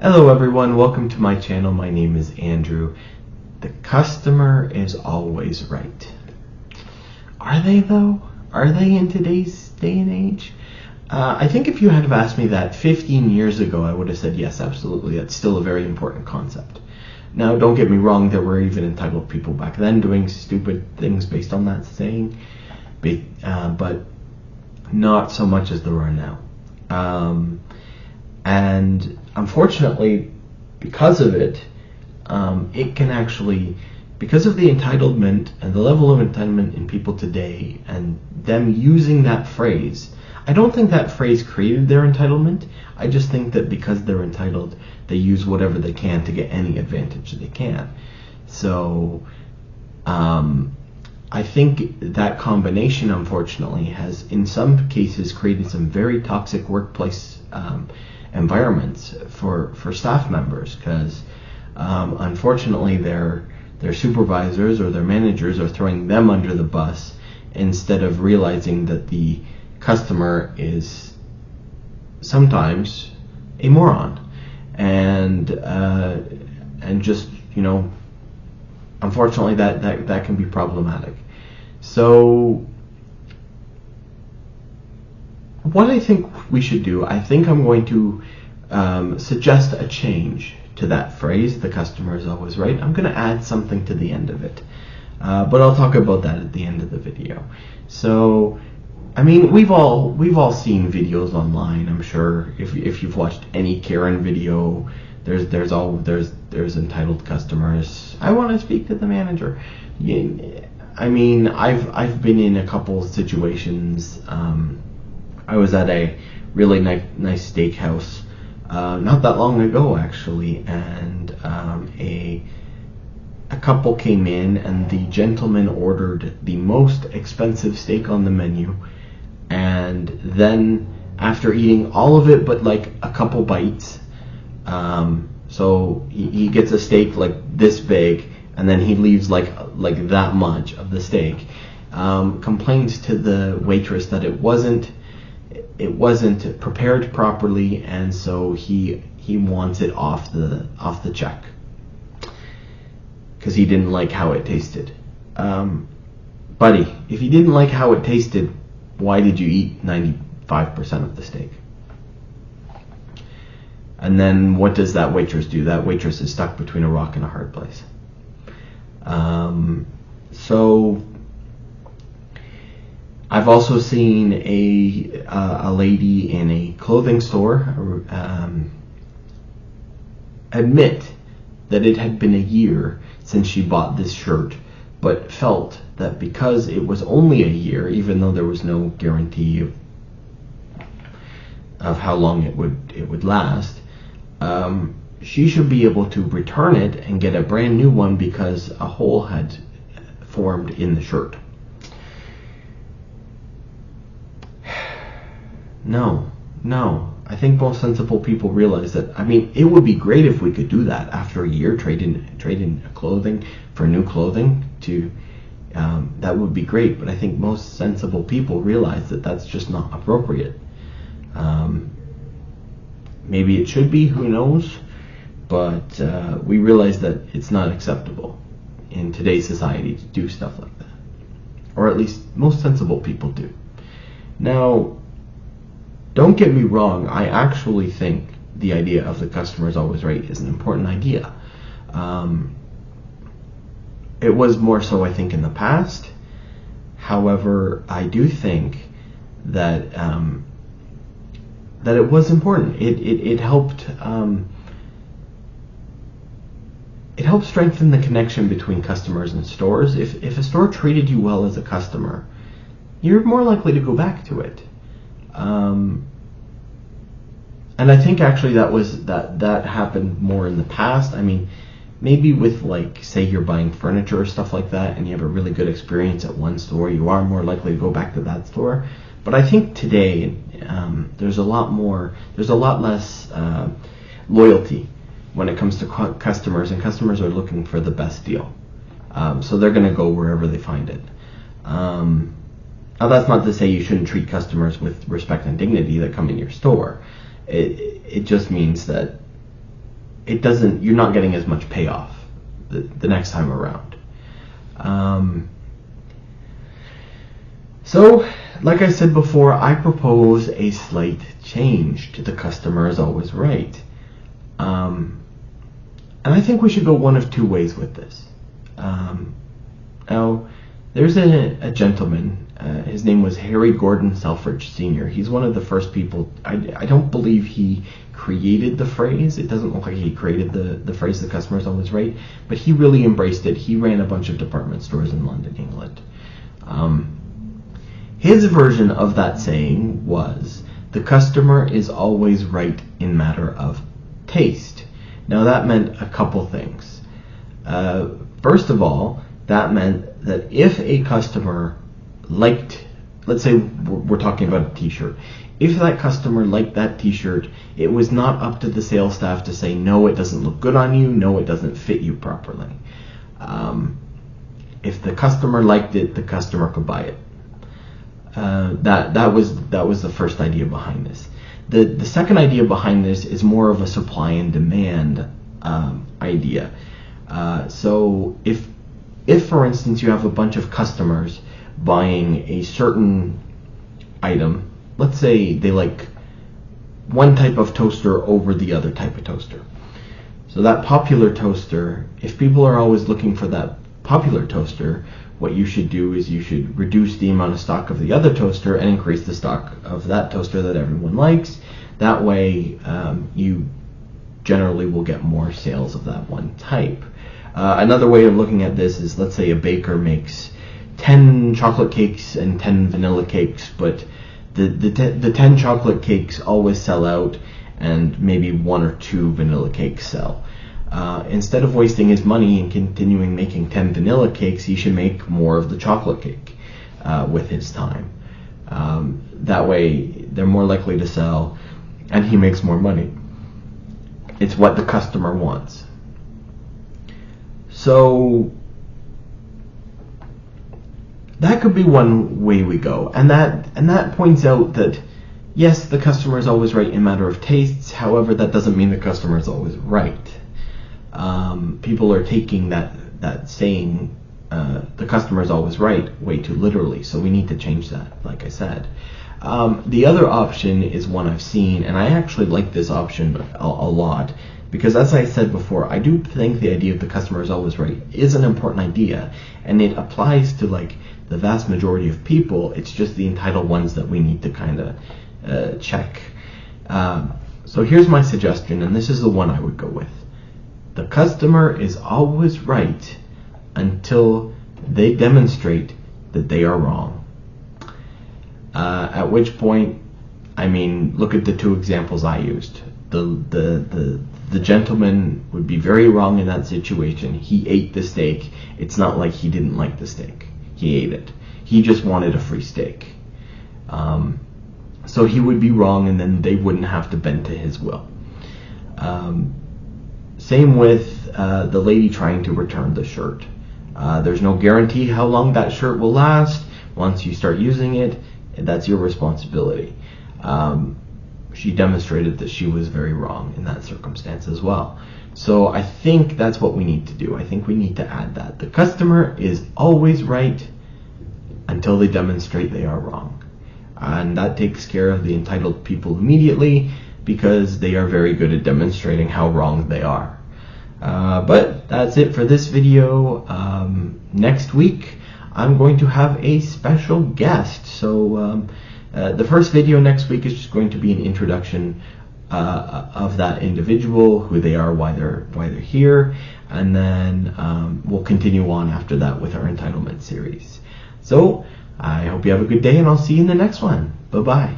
Hello everyone, welcome to my channel. My name is Andrew. The customer is always right. Are they though? Are they in today's day and age? I think if you had have asked me that 15 years ago, I would have said yes, absolutely. That's still a very important concept. Now, don't get me wrong, there were even entitled people back then doing stupid things based on that saying, but not so much as there are now. And unfortunately, because of it, it can actually, because of the entitlement and the level of entitlement in people today and them using that phrase, I don't think that phrase created their entitlement. I just think that because they're entitled, they use whatever they can to get any advantage they can. So I think that combination, unfortunately, has in some cases created some very toxic workplace environments for staff members, because unfortunately their supervisors or their managers are throwing them under the bus instead of realizing that the customer is sometimes a moron and just, you know, unfortunately that can be problematic. So what I think we should do, I think I'm going to suggest a change to that phrase, the customer is always right. I'm going to add something to the end of it, but I'll talk about that at the end of the video. So, I mean, we've all seen videos online. I'm sure if you've watched any Karen video, there's entitled customers. I want to speak to the manager. I mean, I've been in a couple situations. I was at a really nice steakhouse not that long ago, actually, and a couple came in, and the gentleman ordered the most expensive steak on the menu, and then after eating all of it but like a couple bites, so he gets a steak like this big, and then he leaves like that much of the steak, complains to the waitress that it wasn't prepared properly, and so he wants it off the check because he didn't like how it tasted. Buddy, if you didn't like how it tasted, why did you eat 95% of the steak? And then what does that waitress do? That waitress is stuck between a rock and a hard place. So I've also seen a lady in a clothing store admit that it had been a year since she bought this shirt, but felt that because it was only a year, even though there was no guarantee of how long it would last, she should be able to return it and get a brand new one because a hole had formed in the shirt. No. I think most sensible people realize that. I mean, it would be great if we could do that after a year, trade in clothing for new clothing. That would be great. But I think most sensible people realize that that's just not appropriate. Maybe it should be. Who knows? But we realize that it's not acceptable in today's society to do stuff like that, or at least most sensible people do. Now, don't get me wrong, I actually think the idea of the customer is always right is an important idea. It was more so, I think, in the past. However, I do think that that it was important. It helped strengthen the connection between customers and stores. If a store treated you well as a customer, you're more likely to go back to it. And I think actually that happened more in the past. I mean, maybe with, like, say you're buying furniture or stuff like that and you have a really good experience at one store, you are more likely to go back to that store. But I think today there's a lot less loyalty when it comes to customers, and customers are looking for the best deal. So they're going to go wherever they find it. Now, that's not to say you shouldn't treat customers with respect and dignity that come in your store. It just means that you're not getting as much payoff the next time around. So, like I said before, I propose a slight change to the customer is always right. And I think we should go one of two ways with this. Now, there's a gentleman, his name was Harry Gordon Selfridge Sr. He's one of the first people, I don't believe he created the phrase. It doesn't look like he created the phrase, the customer is always right, but he really embraced it. He ran a bunch of department stores in London, England. His version of that saying was, the customer is always right in matter of taste. Now that meant a couple things. First of all, that meant that if a customer liked, let's say we're talking about a t-shirt, if that customer liked that t-shirt, it was not up to the sales staff to say, no, it doesn't look good on you, no, it doesn't fit you properly. If the customer liked it, the customer could buy it. That was the first idea behind this. The second idea behind this is more of a supply and demand idea. So if for instance you have a bunch of customers buying a certain item, let's say they like one type of toaster over the other type of toaster. So that popular toaster, if people are always looking for that popular toaster, what you should do is you should reduce the amount of stock of the other toaster and increase the stock of that toaster that everyone likes. That way you generally will get more sales of that one type. Another way of looking at this is, let's say a baker makes 10 chocolate cakes and 10 vanilla cakes, but the 10 chocolate cakes always sell out and maybe 1 or 2 vanilla cakes sell. Instead of wasting his money and continuing making 10 vanilla cakes, he should make more of the chocolate cake with his time. That way they're more likely to sell and he makes more money. It's what the customer wants. So that could be one way we go, and that points out that yes, the customer is always right in matter of tastes. However, that doesn't mean the customer is always right. People are taking that saying, the customer is always right, way too literally. So we need to change that, like I said. The other option is one I've seen, and I actually like this option a lot, because as I said before, I do think the idea of the customer is always right is an important idea, and it applies to like the vast majority of people. It's just the entitled ones that we need to kind of check. So here's my suggestion, and this is the one I would go with. The customer is always right until they demonstrate that they are wrong. At which point, I mean, look at the two examples I used. The gentleman would be very wrong in that situation. He ate the steak. It's not like he didn't like the steak. He ate it. He just wanted a free steak. So he would be wrong, and then they wouldn't have to bend to his will. Same with the lady trying to return the shirt. There's no guarantee how long that shirt will last. Once you start using it, that's your responsibility. She demonstrated that she was very wrong in that circumstance as well. So I think that's what we need to do. I think we need to add that. The customer is always right until they demonstrate they are wrong. And that takes care of the entitled people immediately, because they are very good at demonstrating how wrong they are. But that's it for this video. Next week I'm going to have a special guest. So the first video next week is just going to be an introduction of that individual, who they are, why they're here, and then we'll continue on after that with our entitlement series. So I hope you have a good day, and I'll see you in the next one. Bye-bye.